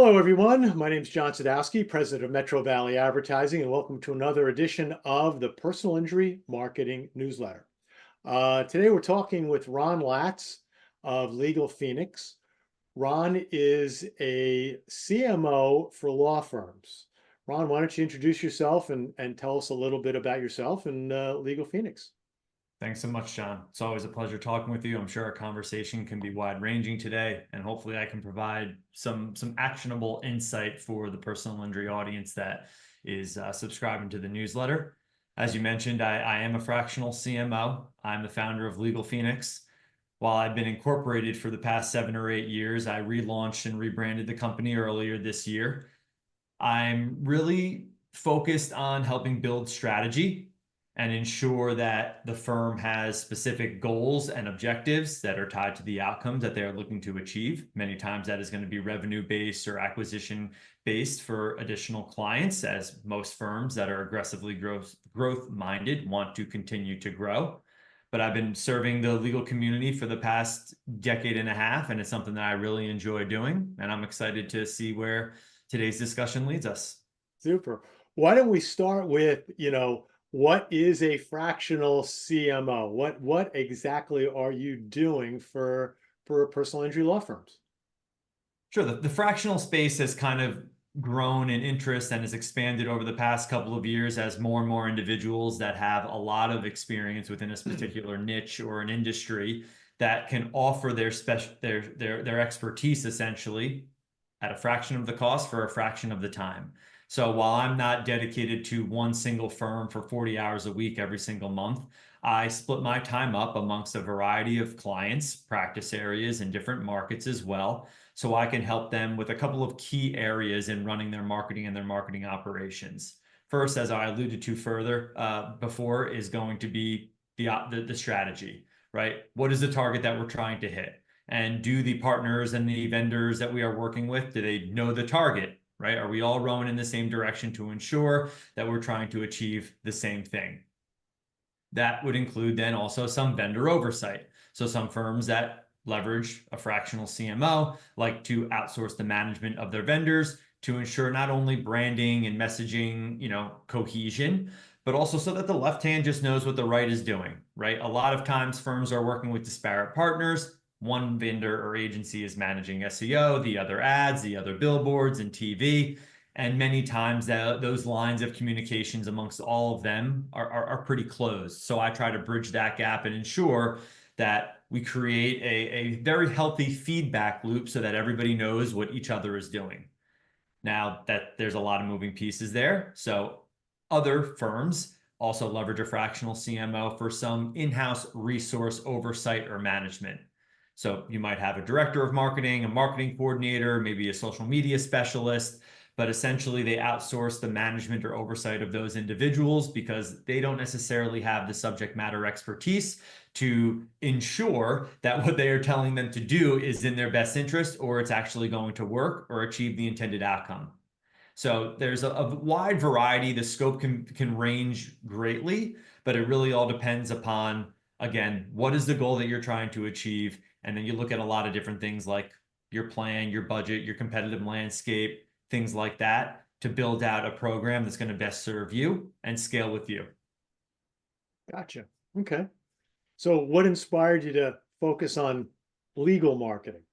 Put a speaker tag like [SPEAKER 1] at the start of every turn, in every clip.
[SPEAKER 1] Hello, everyone. My name is John Sadowski, president of Metro Valley Advertising, and welcome to another edition of the Personal Injury Marketing Newsletter. Today, we're talking with Ron Latz of Legal Fenix. Ron is a CMO for law firms. Ron, why don't you introduce yourself and tell us a little bit about yourself and Legal Fenix?
[SPEAKER 2] Thanks so much, John. It's always a pleasure talking with you. I'm sure our conversation can be wide-ranging today, and hopefully I can provide some actionable insight for the personal injury audience that is subscribing to the newsletter. As you mentioned, I am a fractional CMO. I'm the founder of Legal Fenix. While I've been incorporated for the past 7 or 8 years, I relaunched and rebranded the company earlier this year. I'm really focused on helping build strategy and ensure that the firm has specific goals and objectives that are tied to the outcomes that they are looking to achieve. Many times that is going to be revenue-based or acquisition-based for additional clients, as most firms that are aggressively growth-minded want to continue to grow. But I've been serving the legal community for the past decade and a half, and it's something that I really enjoy doing, and I'm excited to see where today's discussion leads us.
[SPEAKER 1] Super. Why don't we start with, what is a fractional CMO? What exactly are you doing for personal injury law firms?
[SPEAKER 2] Sure. The fractional space has kind of grown in interest and has expanded over the past couple of years as more and more individuals that have a lot of experience within a particular niche or an industry that can offer their expertise essentially at a fraction of the cost for a fraction of the time. So while I'm not dedicated to one single firm for 40 hours a week every single month, I split my time up amongst a variety of clients, practice areas, and different markets as well. So I can help them with a couple of key areas in running their marketing and their marketing operations. First, as I alluded to further before, is going to be the strategy, right? What is the target that we're trying to hit? And do the partners and the vendors that we are working with, do they know the target, right? Are we all rowing in the same direction to ensure that we're trying to achieve the same thing? That would include then also some vendor oversight. So some firms that leverage a fractional CMO like to outsource the management of their vendors to ensure not only branding and messaging, cohesion, but also so that the left hand just knows what the right is doing, right? A lot of times firms are working with disparate partners. One vendor or agency is managing SEO, the other ads, the other billboards and TV. And many times those lines of communications amongst all of them are pretty closed. So I try to bridge that gap and ensure that we create a very healthy feedback loop so that everybody knows what each other is doing. Now that there's a lot of moving pieces there. So other firms also leverage a fractional CMO for some in-house resource oversight or management. So you might have a director of marketing, a marketing coordinator, maybe a social media specialist, but essentially they outsource the management or oversight of those individuals because they don't necessarily have the subject matter expertise to ensure that what they are telling them to do is in their best interest or it's actually going to work or achieve the intended outcome. So there's a wide variety. The scope can range greatly, but it really all depends upon, again, what is the goal that you're trying to achieve? And then you look at a lot of different things like your plan, your budget, your competitive landscape, things like that to build out a program that's going to best serve you and scale with you.
[SPEAKER 1] Gotcha. Okay. So what inspired you to focus on legal marketing?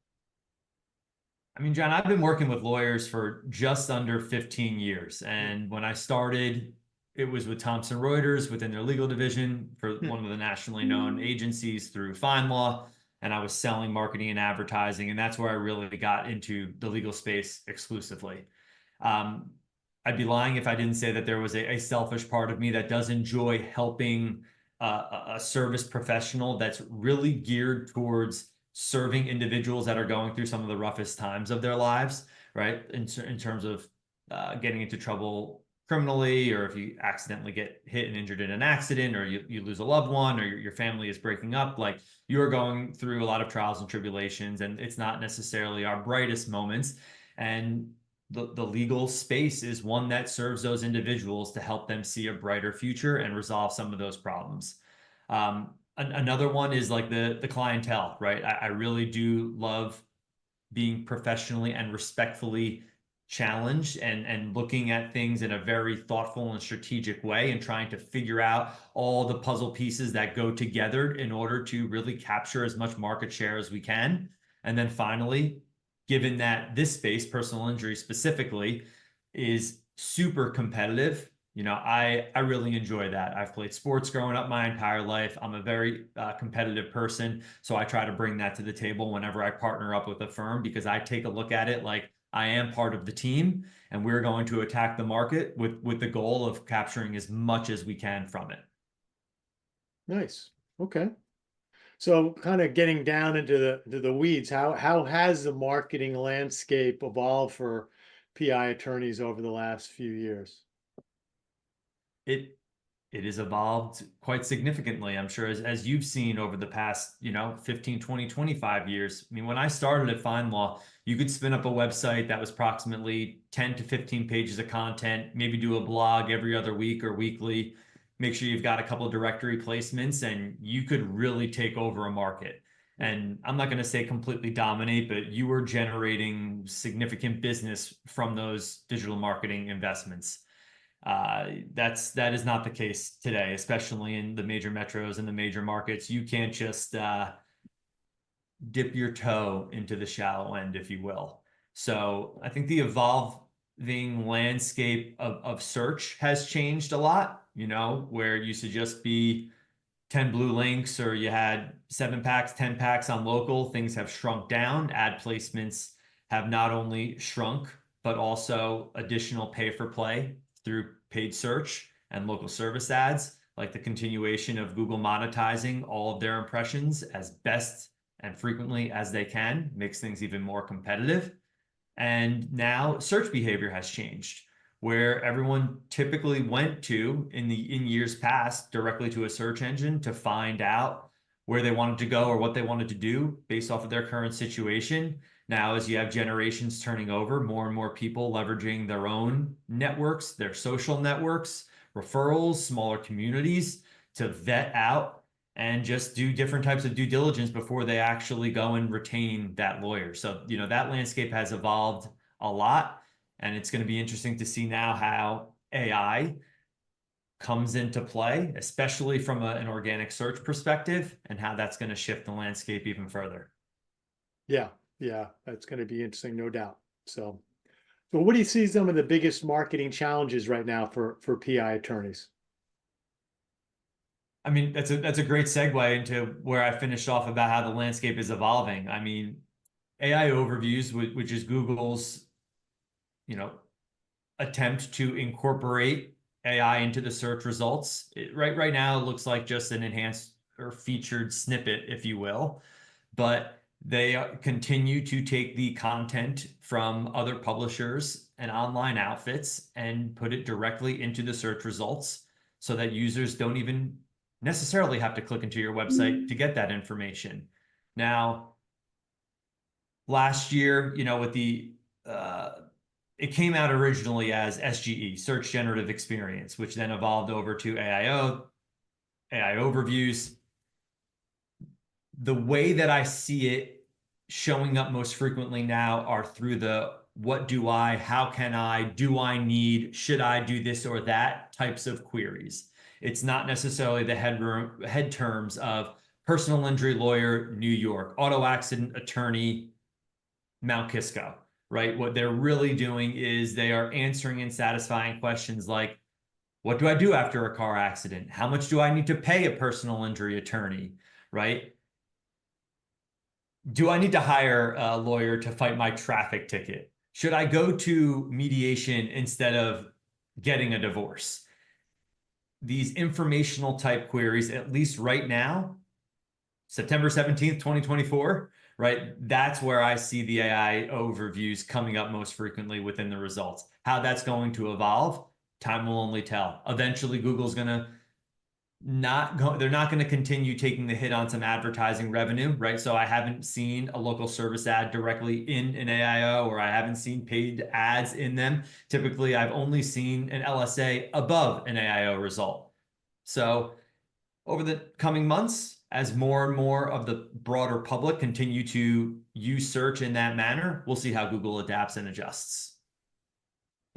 [SPEAKER 2] I mean, John, I've been working with lawyers for just under 15 years. And when I started, it was with Thomson Reuters within their legal division for one of the nationally known agencies through FindLaw. And I was selling marketing and advertising. And that's where I really got into the legal space exclusively. I'd be lying if I didn't say that there was a selfish part of me that does enjoy helping a service professional that's really geared towards serving individuals that are going through some of the roughest times of their lives, right? In terms of getting into trouble criminally, or if you accidentally get hit and injured in an accident, or you lose a loved one, or your family is breaking up, like you're going through a lot of trials and tribulations, and it's not necessarily our brightest moments. And the legal space is one that serves those individuals to help them see a brighter future and resolve some of those problems. Another one is like the clientele, right? I really do love being professionally and respectfully challenged and looking at things in a very thoughtful and strategic way and trying to figure out all the puzzle pieces that go together in order to really capture as much market share as we can. And then finally, given that this space, personal injury specifically, is super competitive, I really enjoy that. I've played sports growing up my entire life. I'm a very competitive person. So I try to bring that to the table whenever I partner up with a firm, because I take a look at it like I am part of the team and we're going to attack the market with the goal of capturing as much as we can from it.
[SPEAKER 1] Nice. Okay. So kind of getting down into the weeds, how has the marketing landscape evolved for PI attorneys over the last few years?
[SPEAKER 2] It has evolved quite significantly. I'm sure as you've seen over the past, 15, 20, 25 years. I mean, when I started at FindLaw, you could spin up a website that was approximately 10 to 15 pages of content, maybe do a blog every other week or weekly, make sure you've got a couple of directory placements, and you could really take over a market. And I'm not going to say completely dominate, but you were generating significant business from those digital marketing investments. That is not the case today, especially in the major metros and the major markets. You can't just dip your toe into the shallow end, if you will. So I think the evolving landscape of search has changed a lot, where it used to just be 10 blue links, or you had 7 packs, 10 packs on local. Things have shrunk down. Ad placements have not only shrunk, but also additional pay for play through paid search and local service ads, like the continuation of Google monetizing all of their impressions as best and frequently as they can, makes things even more competitive. And now search behavior has changed, where everyone typically went to in years past directly to a search engine to find out where they wanted to go or what they wanted to do based off of their current situation. Now, as you have generations turning over, more and more people leveraging their own networks, their social networks, referrals, smaller communities to vet out and just do different types of due diligence before they actually go and retain that lawyer. So, that landscape has evolved a lot, and it's going to be interesting to see now how AI comes into play, especially from an organic search perspective, and how that's going to shift the landscape even further.
[SPEAKER 1] Yeah, that's going to be interesting, no doubt. So what do you see some of the biggest marketing challenges right now for PI attorneys?
[SPEAKER 2] I mean, that's a great segue into where I finished off about how the landscape is evolving. I mean, AI overviews, which is Google's, attempt to incorporate AI into the search results. Right now, it looks like just an enhanced or featured snippet, if you will, but they continue to take the content from other publishers and online outfits and put it directly into the search results so that users don't even necessarily have to click into your website to get that information. Now, last year, with it came out originally as SGE, Search Generative Experience, which then evolved over to AI overviews. The way that I see it showing up most frequently now are through the what do I, how can I, do I need, should I do this or that types of queries. It's not necessarily the head terms of personal injury lawyer, New York, auto accident attorney, Mount Kisco, right? What they're really doing is they are answering and satisfying questions like, what do I do after a car accident? How much do I need to pay a personal injury attorney, right? Do I need to hire a lawyer to fight my traffic ticket? Should I go to mediation instead of getting a divorce? These informational type queries, at least right now, September 17th, 2024, right? That's where I see the AI overviews coming up most frequently within the results. How that's going to evolve, time will only tell. Eventually, Google's going to they're not going to continue taking the hit on some advertising revenue, right? So I haven't seen a local service ad directly in an AIO, or I haven't seen paid ads in them. Typically, I've only seen an LSA above an AIO result. So over the coming months, as more and more of the broader public continue to use search in that manner, we'll see how Google adapts and adjusts.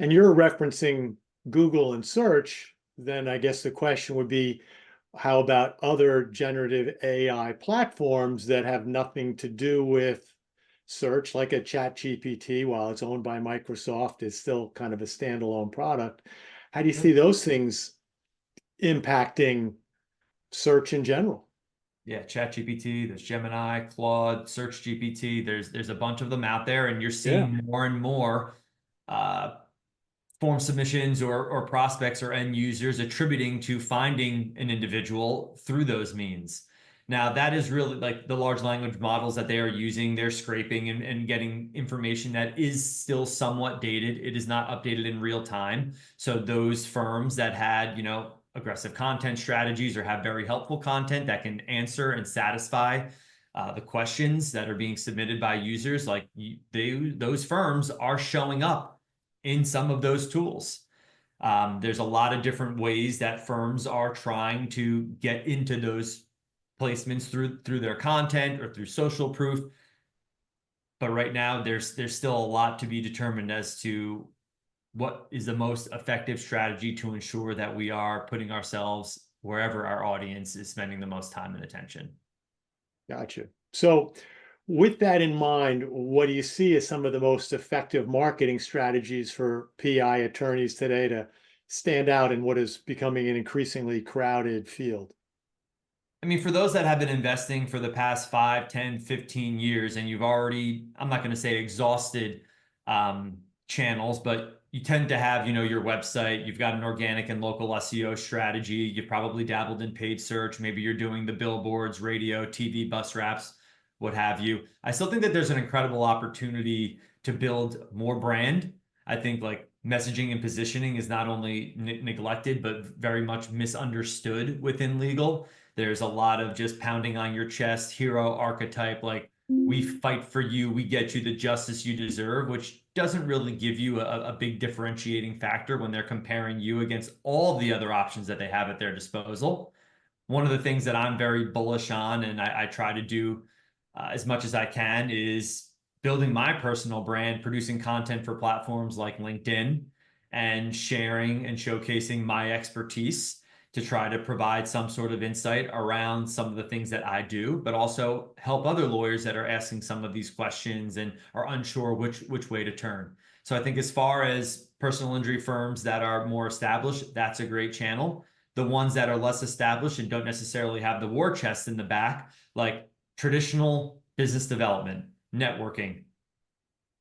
[SPEAKER 1] And you're referencing Google and search, then I guess the question would be, how about other generative AI platforms that have nothing to do with search, like a ChatGPT, while it's owned by Microsoft, is still kind of a standalone product. How do you see those things impacting search in general?
[SPEAKER 2] Yeah, ChatGPT, there's Gemini, Claude, Search GPT. There's a bunch of them out there, and you're
[SPEAKER 1] Yeah,
[SPEAKER 2] seeing more and more uh, form submissions or prospects or end users attributing to finding an individual through those means. Now, that is really like the large language models that they are using. They're scraping and getting information that is still somewhat dated. It is not updated in real time. So those firms that had, aggressive content strategies or have very helpful content that can answer and satisfy the questions that are being submitted by users, like those firms are showing up in some of those tools. There's a lot of different ways that firms are trying to get into those placements through their content or through social proof. But right now, there's still a lot to be determined as to what is the most effective strategy to ensure that we are putting ourselves wherever our audience is spending the most time and attention.
[SPEAKER 1] gotcha. So with that in mind, what do you see as some of the most effective marketing strategies for PI attorneys today to stand out in what is becoming an increasingly crowded field?
[SPEAKER 2] I mean, for those that have been investing for the past 5, 10, 15 years, and you've already, I'm not going to say exhausted channels, but you tend to have, your website, you've got an organic and local SEO strategy, you've probably dabbled in paid search, maybe you're doing the billboards, radio, TV, bus wraps, what have you. I still think that there's an incredible opportunity to build more brand. I think like messaging and positioning is not only neglected, but very much misunderstood within legal. There's a lot of just pounding on your chest, hero archetype, like we fight for you, we get you the justice you deserve, which doesn't really give you a big differentiating factor when they're comparing you against all the other options that they have at their disposal. One of the things that I'm very bullish on, and I try to do as much as I can, is building my personal brand, producing content for platforms like LinkedIn, and sharing and showcasing my expertise to try to provide some sort of insight around some of the things that I do, but also help other lawyers that are asking some of these questions and are unsure which way to turn. So I think as far as personal injury firms that are more established, that's a great channel. The ones that are less established and don't necessarily have the war chest in the back, like traditional business development, networking,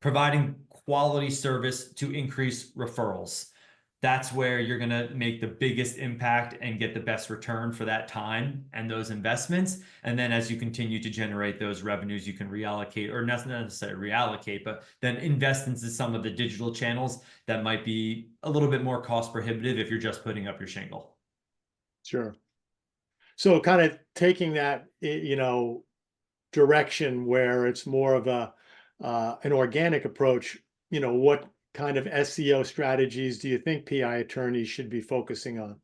[SPEAKER 2] providing quality service to increase referrals. That's where you're going to make the biggest impact and get the best return for that time and those investments. And then as you continue to generate those revenues, you can reallocate, or not necessarily reallocate, but then invest into some of the digital channels that might be a little bit more cost prohibitive if you're just putting up your shingle.
[SPEAKER 1] Sure. So kind of taking that, direction where it's more of an organic approach, what kind of SEO strategies do you think PI attorneys should be focusing on?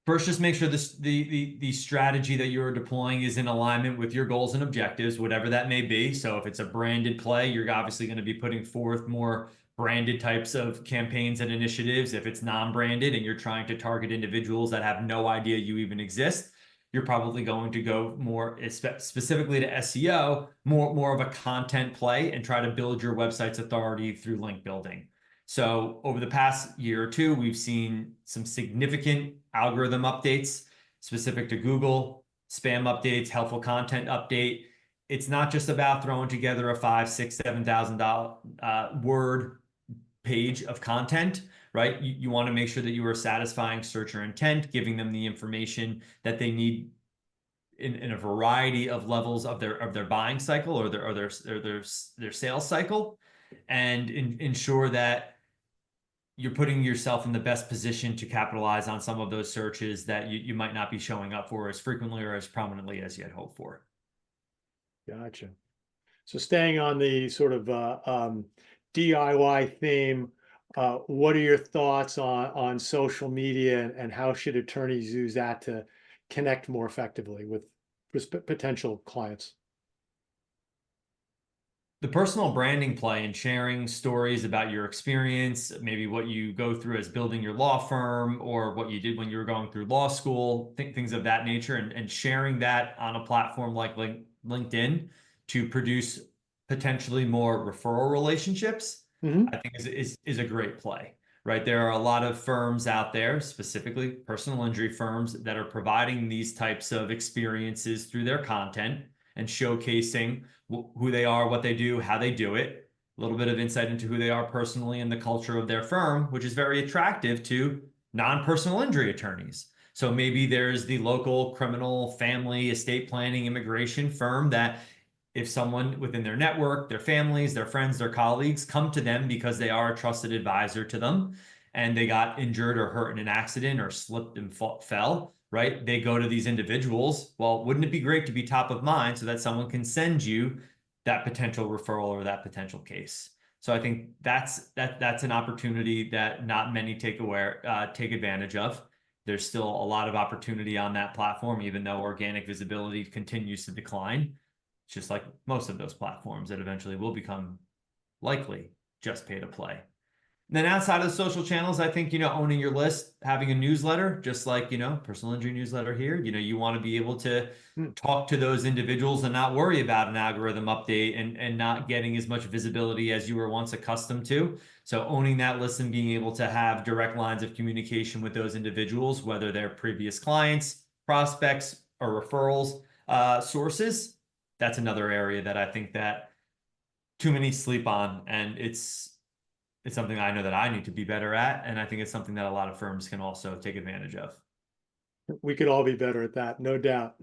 [SPEAKER 2] First, just make sure the strategy that you're deploying is in alignment with your goals and objectives, whatever that may be. So if it's a branded play, you're obviously going to be putting forth more branded types of campaigns and initiatives. If it's non-branded and you're trying to target individuals that have no idea you even exist, you're probably going to go more specifically to SEO, more of a content play, and try to build your website's authority through link building. So over the past year or two, we've seen some significant algorithm updates specific to Google, spam updates, helpful content update. It's not just about throwing together a 5, 6, 7,000 word page of content, right? You want to make sure that you are satisfying searcher intent, giving them the information that they need in a variety of levels of their buying cycle or their sales cycle, and ensure that you're putting yourself in the best position to capitalize on some of those searches that you might not be showing up for as frequently or as prominently as you had hoped for.
[SPEAKER 1] Gotcha. So staying on the sort of DIY theme, what are your thoughts on social media, and how should attorneys use that to connect more effectively with potential clients?
[SPEAKER 2] The personal branding play and sharing stories about your experience, maybe what you go through as building your law firm or what you did when you were going through law school, things of that nature, and sharing that on a platform like LinkedIn to produce potentially more referral relationships,
[SPEAKER 1] Hmm.
[SPEAKER 2] I think is a great play, right? There are a lot of firms out there, specifically personal injury firms, that are providing these types of experiences through their content and showcasing who they are, what they do, how they do it, a little bit of insight into who they are personally and the culture of their firm, which is very attractive to non-personal injury attorneys. So maybe there's the local criminal, family, estate planning, immigration firm that if someone within their network, their families, their friends, their colleagues come to them because they are a trusted advisor to them and they got injured or hurt in an accident or slipped and fell, right? They go to these individuals. Well, wouldn't it be great to be top of mind so that someone can send you that potential referral or that potential case? So I think that's an opportunity that not many take advantage of. There's still a lot of opportunity on that platform, even though organic visibility continues to decline. It's just like most of those platforms that eventually will become likely just pay to play. Then outside of the social channels, I think, owning your list, having a newsletter, just like, personal injury newsletter here, you want to be able to talk to those individuals and not worry about an algorithm update and not getting as much visibility as you were once accustomed to. So owning that list and being able to have direct lines of communication with those individuals, whether they're previous clients, prospects, or referrals, sources, that's another area that I think that too many sleep on, and it's something I know that I need to be better at, and I think it's something that a lot of firms can also take advantage of.
[SPEAKER 1] We could all be better at that, no doubt.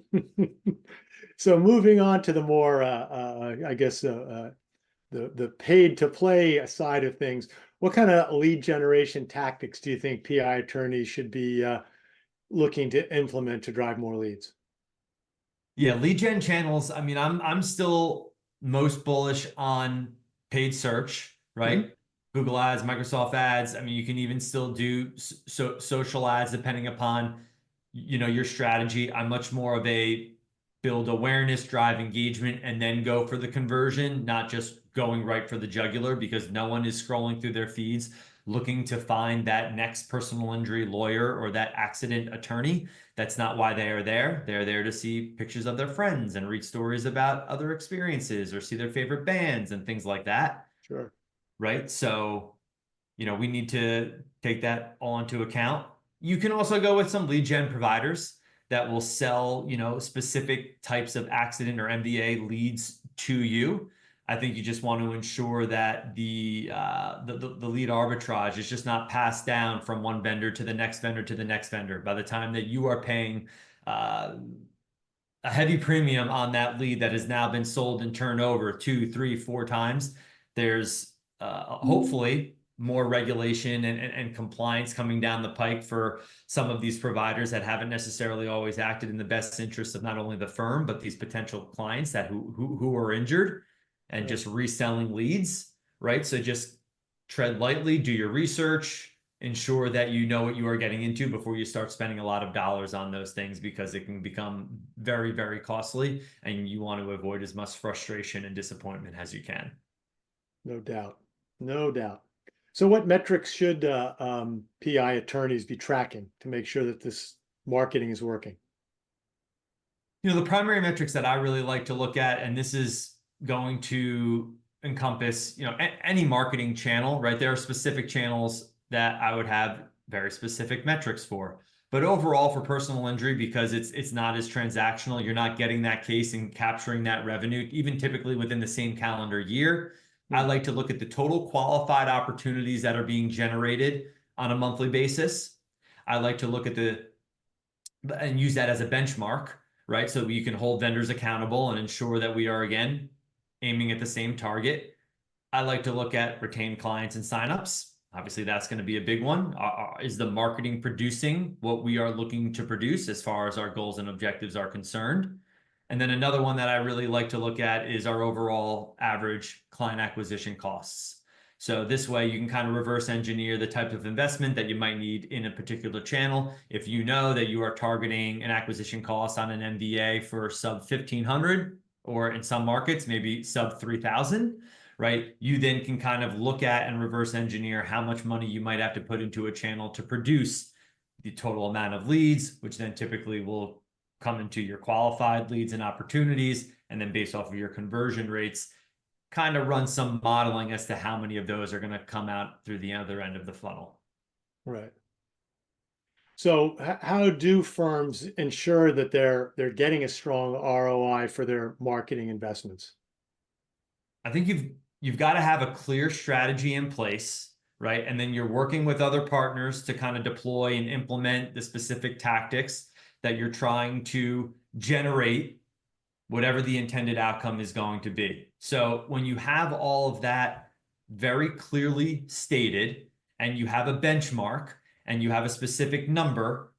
[SPEAKER 1] So moving on to the more, I guess, the paid to play side of things, what kind of lead generation tactics do you think PI attorneys should be looking to implement to drive more leads?
[SPEAKER 2] Yeah, lead gen channels. I mean, I'm still most bullish on paid search, right? Google ads, Microsoft ads. I mean, you can even still do social ads depending upon your strategy. I'm much more of a build awareness, drive engagement, and then go for the conversion, not just going right for the jugular, because no one is scrolling through their feeds looking to find that next personal injury lawyer or that accident attorney. That's not why they are there. They're there to see pictures of their friends and read stories about other experiences or see their favorite bands and things like that.
[SPEAKER 1] Sure.
[SPEAKER 2] Right. So, we need to take that all into account. You can also go with some lead gen providers that will sell, specific types of accident or MVA leads to you. I think you just want to ensure that the lead arbitrage is just not passed down from one vendor to the next vendor to the next vendor. By the time that you are paying a heavy premium on that lead that has now been sold and turned over 2, 3, 4 times, there's hopefully more regulation and compliance coming down the pike for some of these providers that haven't necessarily always acted in the best interest of not only the firm, but these potential clients that who are injured and just reselling leads, right? So just tread lightly, do your research, ensure that you know what you are getting into before you start spending a lot of dollars on those things, because it can become very, very costly, and you want to avoid as much frustration and disappointment as you can.
[SPEAKER 1] No doubt. No doubt. So what metrics should PI attorneys be tracking to make sure that this marketing is working?
[SPEAKER 2] The primary metrics that I really like to look at, and this is going to encompass, any marketing channel, right? There are specific channels that I would have very specific metrics for. But overall, for personal injury, because it's not as transactional, you're not getting that case and capturing that revenue, even typically within the same calendar year. I like to look at the total qualified opportunities that are being generated on a monthly basis. I like to look at and use that as a benchmark, right? So you can hold vendors accountable and ensure that we are, again, aiming at the same target. I like to look at retained clients and signups. Obviously, that's going to be a big one. Is the marketing producing what we are looking to produce as far as our goals and objectives are concerned? And then another one that I really like to look at is our overall average client acquisition costs. So this way you can kind of reverse engineer the type of investment that you might need in a particular channel. If you know that you are targeting an acquisition cost on an MVA for sub 1,500 or in some markets, maybe sub 3,000, right? You then can kind of look at and reverse engineer how much money you might have to put into a channel to produce the total amount of leads, which then typically will come into your qualified leads and opportunities. And then based off of your conversion rates, kind of run some modeling as to how many of those are going to come out through the other end of the funnel.
[SPEAKER 1] Right. So how do firms ensure that they're getting a strong ROI for their marketing investments?
[SPEAKER 2] I think you've got to have a clear strategy in place, right? And then you're working with other partners to kind of deploy and implement the specific tactics that you're trying to generate whatever the intended outcome is going to be. So when you have all of that very clearly stated, and you have a benchmark and you have a specific number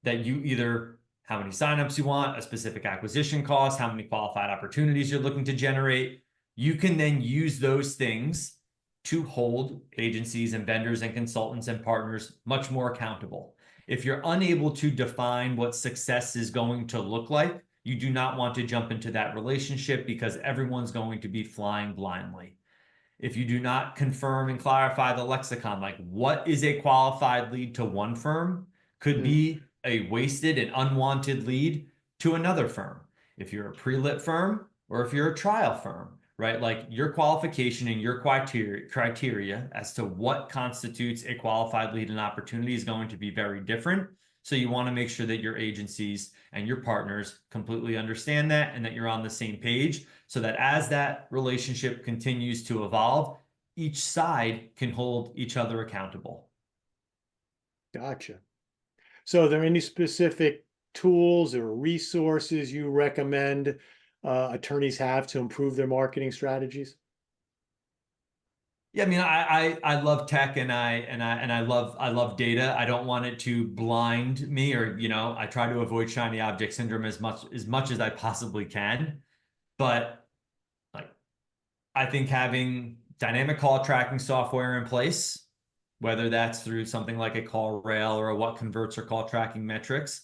[SPEAKER 2] that you either how many signups you want, a specific acquisition cost, how many qualified opportunities you're looking to generate, you can then use those things to hold agencies and vendors and consultants and partners much more accountable. If you're unable to define what success is going to look like, you do not want to jump into that relationship because everyone's going to be flying blindly. If you do not confirm and clarify the lexicon, like what is a qualified lead to one firm could be a wasted and unwanted lead to another firm. If you're a pre-lit firm or if you're a trial firm, right? Like your qualification and your criteria as to what constitutes a qualified lead and opportunity is going to be very different. So you want to make sure that your agencies and your partners completely understand that and that you're on the same page so that as that relationship continues to evolve, each side can hold each other accountable.
[SPEAKER 1] Gotcha. So are there any specific tools or resources you recommend attorneys have to improve their marketing strategies?
[SPEAKER 2] Yeah, I mean, I love tech and I love data. I don't want it to blind me, or I try to avoid shiny object syndrome as much as I possibly can. But like, I think having dynamic call tracking software in place, whether that's through something like a call rail or a what converts or call tracking metrics,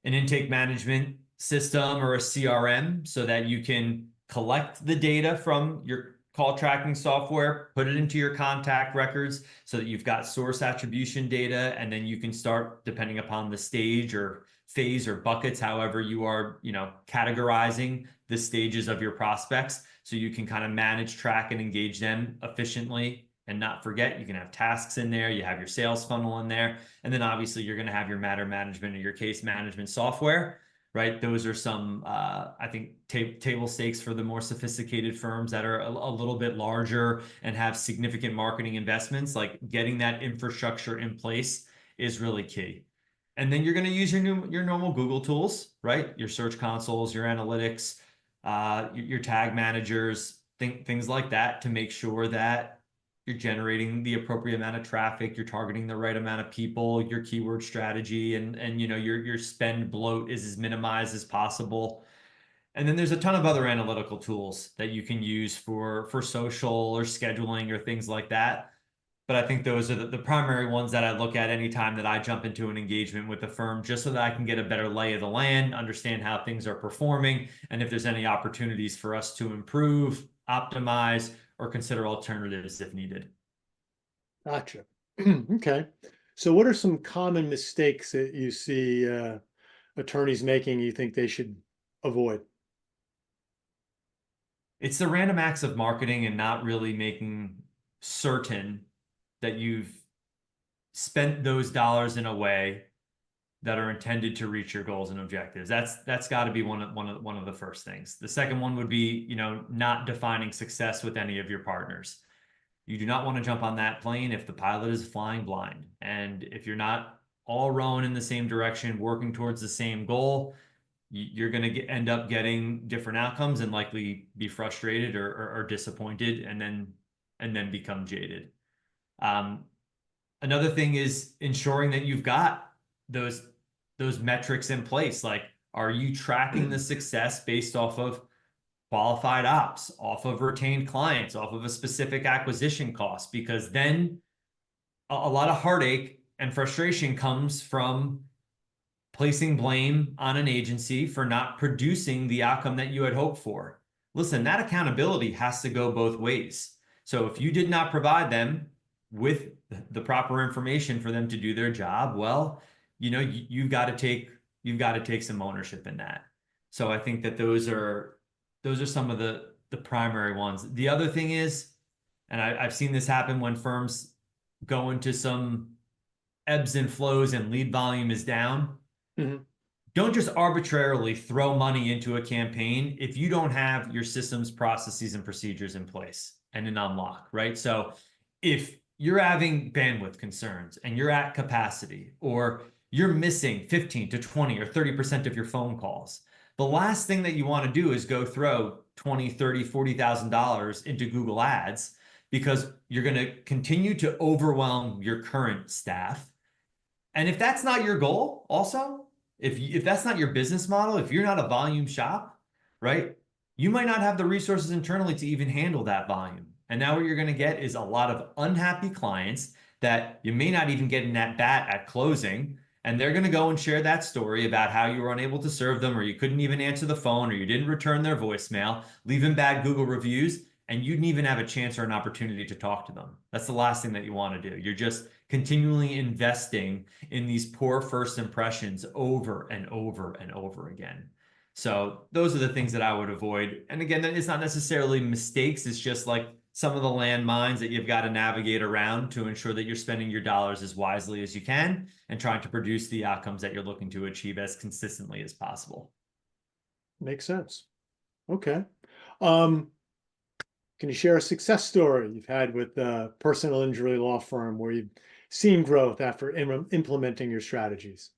[SPEAKER 2] an intake management system or a CRM so that you can collect the data from your call tracking software, put it into your contact records so that you've got source attribution data, and then you can start, depending upon the stage or phase or buckets, however you are, categorizing the stages of your prospects, so you can kind of manage, track, and engage them efficiently. And not forget, you can have tasks in there, you have your sales funnel in there, and then obviously you're going to have your matter management or your case management software, right? Those are some, I think, table stakes for the more sophisticated firms that are a little bit larger and have significant marketing investments. Like getting that infrastructure in place is really key. And then you're going to use your normal Google tools, right? Your search consoles, your analytics, your tag managers, things like that to make sure that you're generating the appropriate amount of traffic, you're targeting the right amount of people, your keyword strategy, and your spend bloat is as minimized as possible. And then there's a ton of other analytical tools that you can use for social or scheduling or things like that. But I think those are the primary ones that I look at anytime that I jump into an engagement with a firm, just so that I can get a better lay of the land, understand how things are performing, and if there's any opportunities for us to improve, optimize, or consider alternatives if needed.
[SPEAKER 1] Gotcha. Okay. So what are some common mistakes that you see attorneys making you think they should avoid?
[SPEAKER 2] It's the random acts of marketing and not really making certain that you've spent those dollars in a way that are intended to reach your goals and objectives. That's got to be one of the first things. The second one would be, not defining success with any of your partners. You do not want to jump on that plane if the pilot is flying blind. And if you're not all rowing in the same direction, working towards the same goal, you're going to end up getting different outcomes and likely be frustrated or disappointed, and then become jaded. Another thing is ensuring that you've got those metrics in place. Like, are you tracking the success based off of qualified ops, off of retained clients, off of a specific acquisition cost? Because then a lot of heartache and frustration comes from placing blame on an agency for not producing the outcome that you had hoped for. listen, that accountability has to go both ways. So if you did not provide them with the proper information for them to do their job, well, you've got to take some ownership in that. So I think that those are some of the primary ones. The other thing is, and I've seen this happen when firms go into some ebbs and flows and lead volume is down.
[SPEAKER 1] Mhm.
[SPEAKER 2] Don't just arbitrarily throw money into a campaign if you don't have your systems, processes, and procedures in place and an unlock, right? So if you're having bandwidth concerns and you're at capacity, or you're missing 15 to 20 or 30% of your phone calls, the last thing that you want to do is go throw 20, 30, $40,000 into Google Ads, because you're going to continue to overwhelm your current staff. And if that's not your goal, also, if that's not your business model, if you're not a volume shop, right, you might not have the resources internally to even handle that volume. And now what you're going to get is a lot of unhappy clients that you may not even get an at bat at closing. And they're going to go and share that story about how you were unable to serve them, or you couldn't even answer the phone, or you didn't return their voicemail, leaving bad Google reviews, and you didn't even have a chance or an opportunity to talk to them. That's the last thing that you want to do. You're just continually investing in these poor first impressions over and over and over again. So those are the things that I would avoid. And again, it's not necessarily mistakes. It's just like some of the landmines that you've got to navigate around to ensure that you're spending your dollars as wisely as you can and trying to produce the outcomes that you're looking to achieve as consistently as possible.
[SPEAKER 1] Makes sense. Okay. Can you share a success story you've had with a personal injury law firm where you've seen growth after implementing your strategies?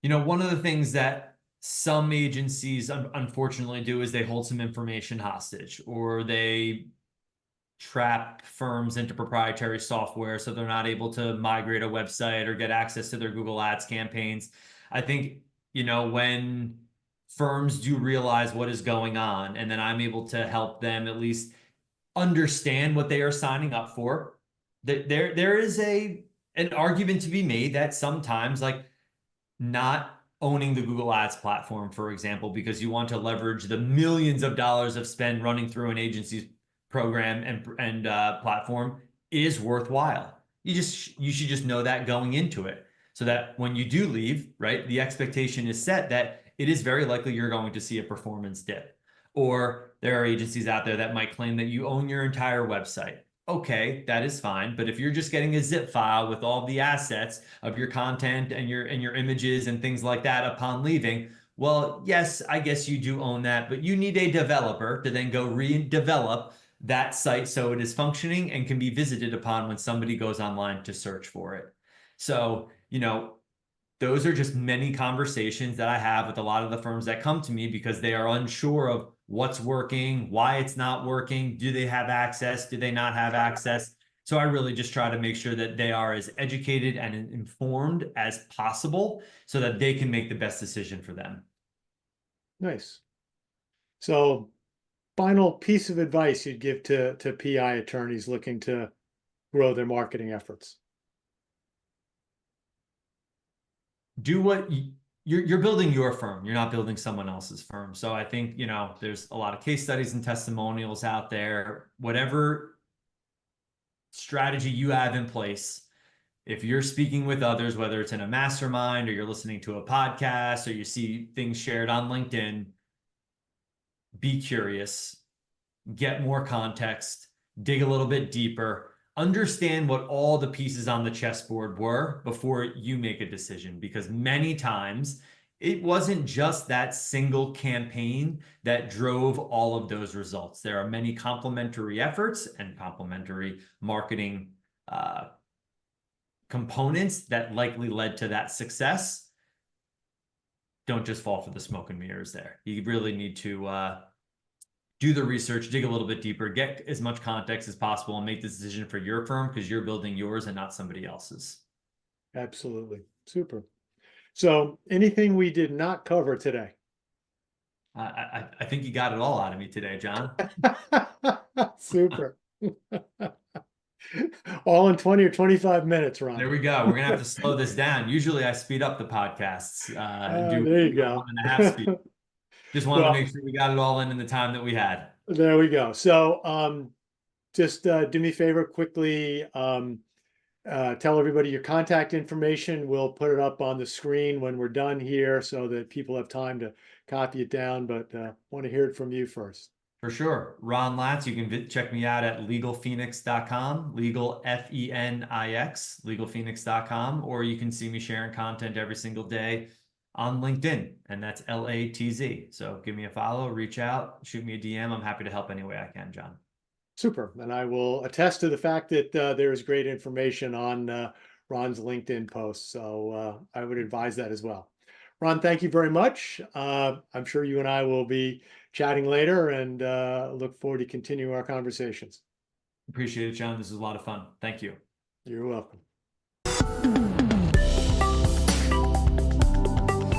[SPEAKER 2] One of the things that some agencies unfortunately do is they hold some information hostage, or they trap firms into proprietary software so they're not able to migrate a website or get access to their Google Ads campaigns. I think, when firms do realize what is going on, and then I'm able to help them at least understand what they are signing up for, there is an argument to be made that sometimes, like, not owning the Google Ads platform, for example, because you want to leverage the millions of dollars of spend running through an agency's program and platform is worthwhile. You should just know that going into it, so that when you do leave, right, the expectation is set that it is very likely you're going to see a performance dip. Or there are agencies out there that might claim that you own your entire website. Okay, that is fine. But if you're just getting a zip file with all the assets of your content and your images and things like that upon leaving, well, yes, I guess you do own that, but you need a developer to then go redevelop that site so it is functioning and can be visited upon when somebody goes online to search for it. So, those are just many conversations that I have with a lot of the firms that come to me because they are unsure of what's working, why it's not working, do they have access, do they not have access? So I really just try to make sure that they are as educated and informed as possible so that they can make the best decision for them.
[SPEAKER 1] Nice. So final piece of advice you'd give to PI attorneys looking to grow their marketing efforts?
[SPEAKER 2] Do what you're building your firm. You're not building someone else's firm. So I think, there's a lot of case studies and testimonials out there. Whatever strategy you have in place, if you're speaking with others, whether it's in a mastermind or you're listening to a podcast or you see things shared on LinkedIn, be curious, get more context, dig a little bit deeper, understand what all the pieces on the chessboard were before you make a decision, because many times it wasn't just that single campaign that drove all of those results. There are many complementary efforts and complementary marketing components that likely led to that success. Don't just fall for the smoke and mirrors there. You really need to do the research, dig a little bit deeper, get as much context as possible, and make the decision for your firm because you're building yours and not somebody else's.
[SPEAKER 1] Absolutely. Super. So anything we did not cover today?
[SPEAKER 2] I think you got it all out of me today, John.
[SPEAKER 1] Super. All in 20 or 25 minutes, Ron.
[SPEAKER 2] There we go. We're going to have to slow this down. Usually I speed up the podcasts.
[SPEAKER 1] There you go.
[SPEAKER 2] 1.5 speed. Just wanted to
[SPEAKER 1] Well,
[SPEAKER 2] make sure we got it all in the time that we had.
[SPEAKER 1] there we go. So just do me a favor quickly. Tell everybody your contact information. We'll put it up on the screen when we're done here so that people have time to copy it down, but want to hear it from you first.
[SPEAKER 2] For sure. Ron Latz, you can check me out at legalfenix.com, legal F-E-N-I-X, legalfenix.com, or you can see me sharing content every single day on LinkedIn, and that's Latz. So give me a follow, reach out, shoot me a DM. I'm happy to help any way I can, John.
[SPEAKER 1] Super. And I will attest to the fact that there is great information on Ron's LinkedIn posts. So I would advise that as well. Ron, thank you very much. I'm sure you and I will be chatting later and look forward to continuing our conversations.
[SPEAKER 2] Appreciate it, John. This is a lot of fun. Thank you.
[SPEAKER 1] You're welcome.